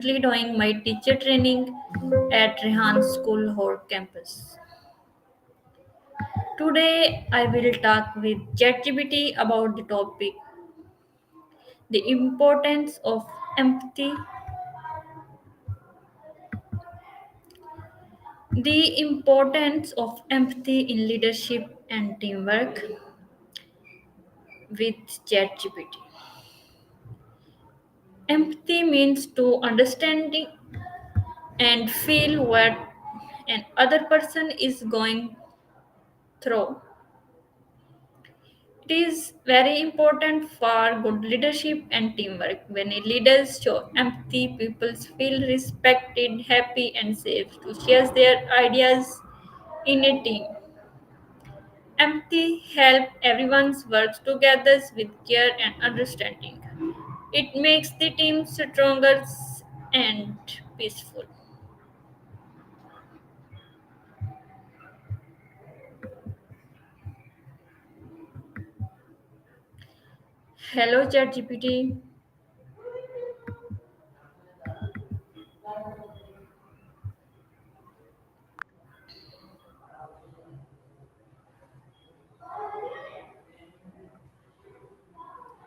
doing my teacher training at Rehan School Hall campus. Today I will talk with ChatGPT about the topic the importance of empathy. The importance of empathy in leadership and teamwork with ChatGPT. Empathy means to understanding and feel what an other person is going through. It is very important for good leadership and teamwork. When a leaders show empathy, people feel respected, happy, and safe to share their ideas in a team. Empathy helps everyone work together with care and understanding. It makes the team stronger and peaceful. Hello, ChatGPT.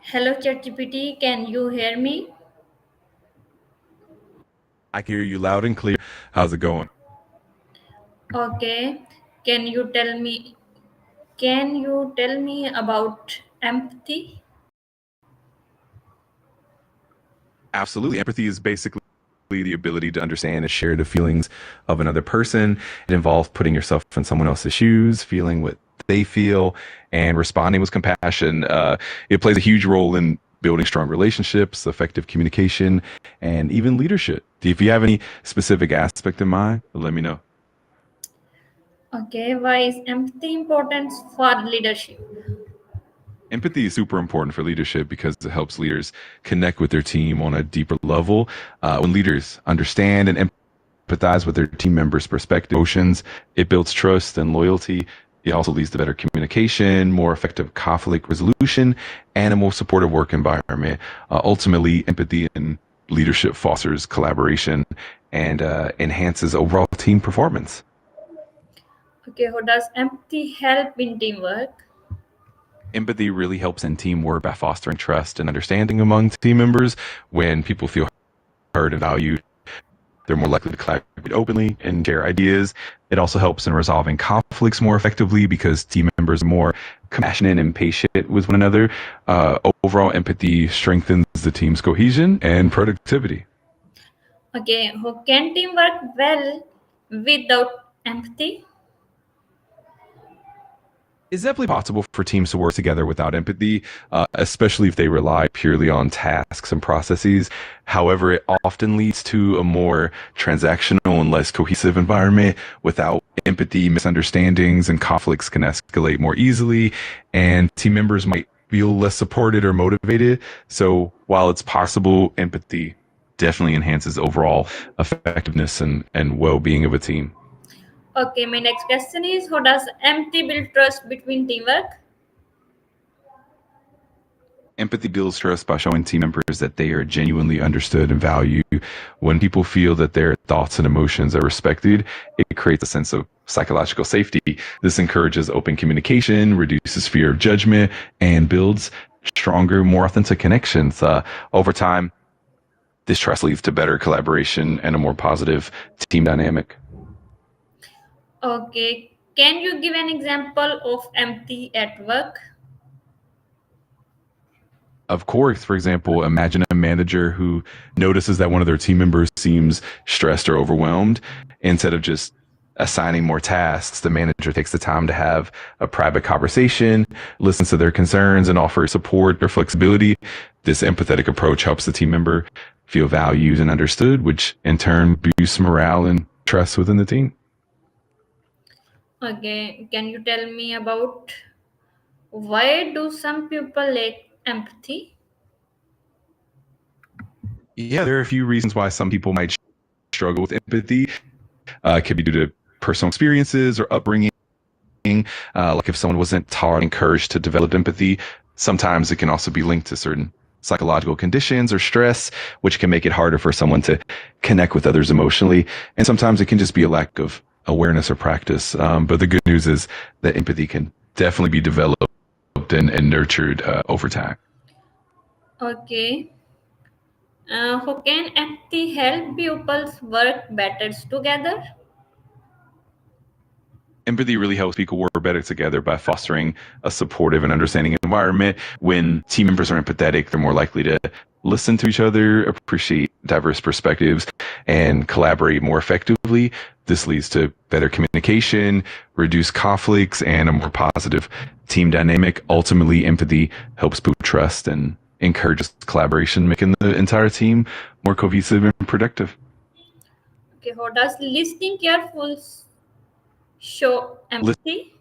Hello, ChatGPT. Can you hear me? I can hear you loud and clear. How's it going? Okay. Can you tell me Can you tell me about empathy? Absolutely. Empathy is basically the ability to understand and share the feelings of another person. It involves putting yourself in someone else's shoes, feeling what they feel, and responding with compassion. It plays a huge role in building strong relationships, effective communication, and even leadership. If you have any specific aspect in mind, let me know. Okay, why is empathy important for leadership? Empathy is super important for leadership because it helps leaders connect with their team on a deeper level. When leaders understand and empathize with their team members' perspective, emotions, it builds trust and loyalty. It also leads to better communication, more effective conflict resolution, and a more supportive work environment. Ultimately, empathy in leadership fosters collaboration and enhances overall team performance. Okay, how does empathy help in teamwork? Empathy really helps in teamwork by fostering trust and understanding among team members. When people feel heard and valued, they're more likely to collaborate openly and share ideas. It also helps in resolving conflicts more effectively because team members are more compassionate and patient with one another. Overall, empathy strengthens the team's cohesion and productivity. Okay, how can team work well without empathy? It's definitely possible for teams to work together without empathy, especially if they rely purely on tasks and processes. However, it often leads to a more transactional and less cohesive environment. Without empathy, misunderstandings and conflicts can escalate more easily, and team members might feel less supported or motivated. So, while it's possible, empathy definitely enhances overall effectiveness and well-being of a team. Okay, my next question is how does empathy build trust between teamwork? Empathy builds trust by showing team members that they are genuinely understood and valued. When people feel that their thoughts and emotions are respected, it creates a sense of psychological safety. This encourages open communication, reduces fear of judgment, and builds stronger, more authentic connections. Over time, this trust leads to better collaboration and a more positive team dynamic. Okay, can you give an example of empathy at work? Of course, for example, imagine a manager who notices that one of their team members seems stressed or overwhelmed. Instead of just assigning more tasks, the manager takes the time to have a private conversation, listens to their concerns, and offers support or flexibility. This empathetic approach helps the team member feel valued and understood, which in turn boosts morale and trust within the team. Okay, can you tell me about why do some people lack empathy? Yeah, there are a few reasons why some people might struggle with empathy. It could be due to personal experiences or upbringing. Like if someone wasn't taught, encouraged to develop empathy, sometimes it can also be linked to certain psychological conditions or stress, which can make it harder for someone to connect with others emotionally. And sometimes it can just be a lack of awareness or practice. But the good news is that empathy can definitely be developed and nurtured over time. Okay. How can empathy help pupils work better together? Empathy really helps people work better together by fostering a supportive and understanding environment. When team members are empathetic, they're more likely to listen to each other, appreciate diverse perspectives, and collaborate more effectively. This leads to better communication, reduced conflicts, and a more positive team dynamic. Ultimately, empathy helps build trust and encourages collaboration, making the entire team more cohesive and productive. Okay, how does listening careful show empathy?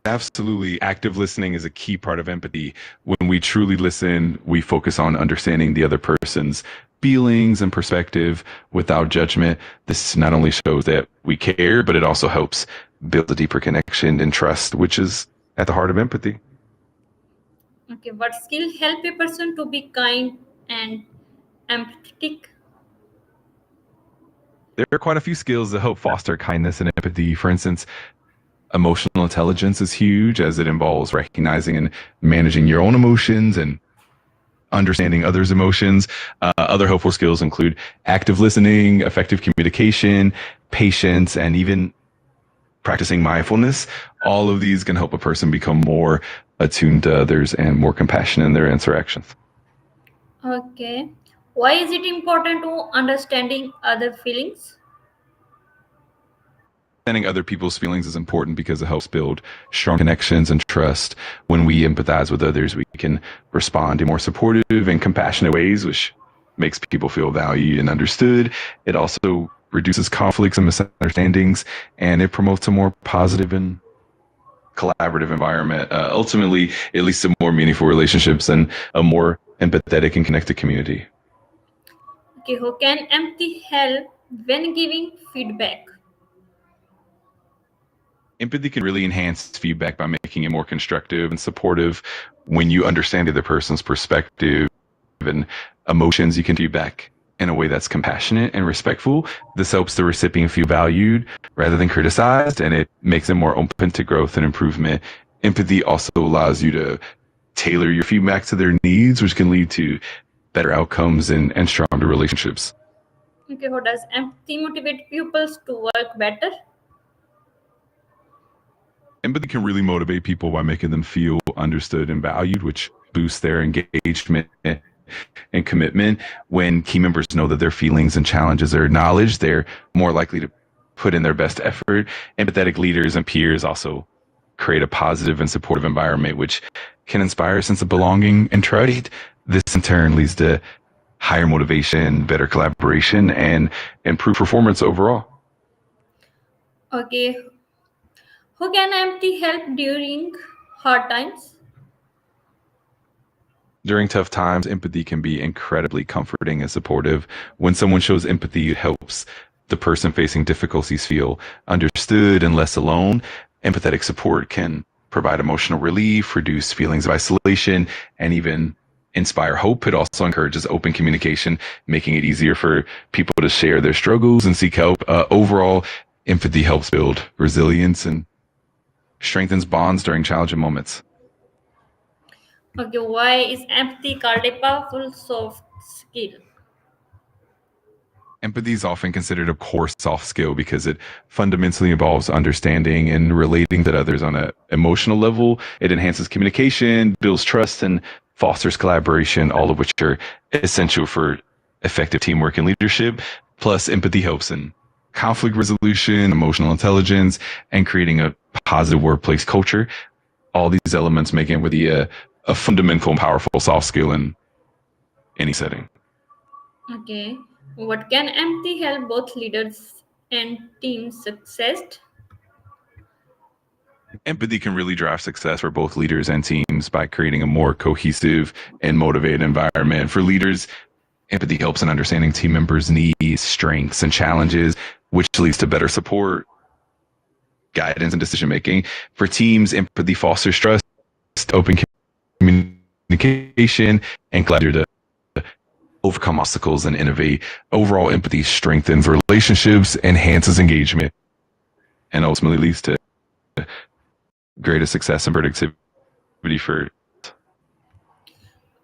Absolutely. Active listening is a key part of empathy. When we truly listen, we focus on understanding the other person's feelings and perspective without judgment. This not only shows that we care, but it also helps build a deeper connection and trust, which is at the heart of empathy. Okay, what skill help a person to be kind and empathetic? There are quite a few skills that help foster kindness and empathy. For instance, emotional intelligence is huge as it involves recognizing and managing your own emotions and understanding others' emotions. Other helpful skills include active listening, effective communication, patience, and even practicing mindfulness. All of these can help a person become more attuned to others and more compassionate in their interactions. Okay. Why is it important to understanding other feelings? Understanding other people's feelings is important because it helps build strong connections and trust. When we empathize with others, we can respond in more supportive and compassionate ways, which makes people feel valued and understood. It also reduces conflicts and misunderstandings, and it promotes a more positive and collaborative environment. Ultimately, it leads to more meaningful relationships and a more empathetic and connected community. Okay, how can empathy help when giving feedback? Empathy can really enhance feedback by making it more constructive and supportive. When you understand the other person's perspective and emotions, you can feedback in a way that's compassionate and respectful. This helps the recipient feel valued rather than criticized, and it makes them more open to growth and improvement. Empathy also allows you to tailor your feedback to their needs, which can lead to better outcomes and stronger relationships. Okay, how does empathy motivate pupils to work better? Empathy can really motivate people by making them feel understood and valued, which boosts their engagement and commitment. When key members know that their feelings and challenges are acknowledged, they're more likely to put in their best effort. Empathetic leaders and peers also create a positive and supportive environment, which can inspire a sense of belonging and trust. This in turn leads to higher motivation, better collaboration, and improved performance overall. Okay, how can empathy help during hard times? During tough times, empathy can be incredibly comforting and supportive. When someone shows empathy, it helps the person facing difficulties feel understood and less alone. Empathetic support can provide emotional relief, reduce feelings of isolation, and even inspire hope. It also encourages open communication, making it easier for people to share their struggles and seek help. Overall, empathy helps build resilience and strengthens bonds during challenging moments. Okay, why is empathy called a powerful soft skill? Empathy is often considered a core soft skill because it fundamentally involves understanding and relating to others on an emotional level. It enhances communication, builds trust, and fosters collaboration, all of which are essential for effective teamwork and leadership. Plus, empathy helps in conflict resolution, emotional intelligence, and creating a positive workplace culture. All these elements make empathy a fundamental and powerful soft skill in any setting. Okay, what can empathy help both leaders and team success? Empathy can really drive success for both leaders and teams by creating a more cohesive and motivated environment. For leaders, empathy helps in understanding team members' needs, strengths, and challenges, which leads to better support, guidance, and decision making. For teams, empathy fosters trust, open communication, communication and collaboration to overcome obstacles and innovate. Overall empathy strengthens relationships, enhances engagement, and ultimately leads to greater success and productivity for.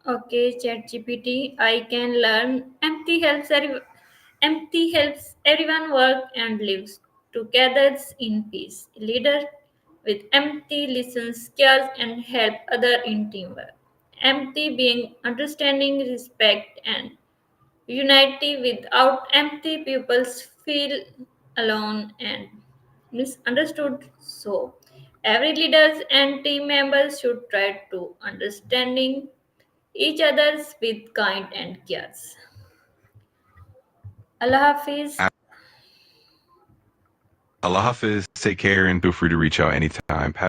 Okay, ChatGPT, I can learn. Empathy helps everyone work and lives together in peace. Leader with empathy listens, cares, and help other in teamwork. Empathy being understanding, respect, and unity. Without empathy, people feel alone and misunderstood. So, every leaders and team members should try to understanding each others with kind and cares. Allah Hafiz. Allah Hafiz, take care and feel free to reach out anytime.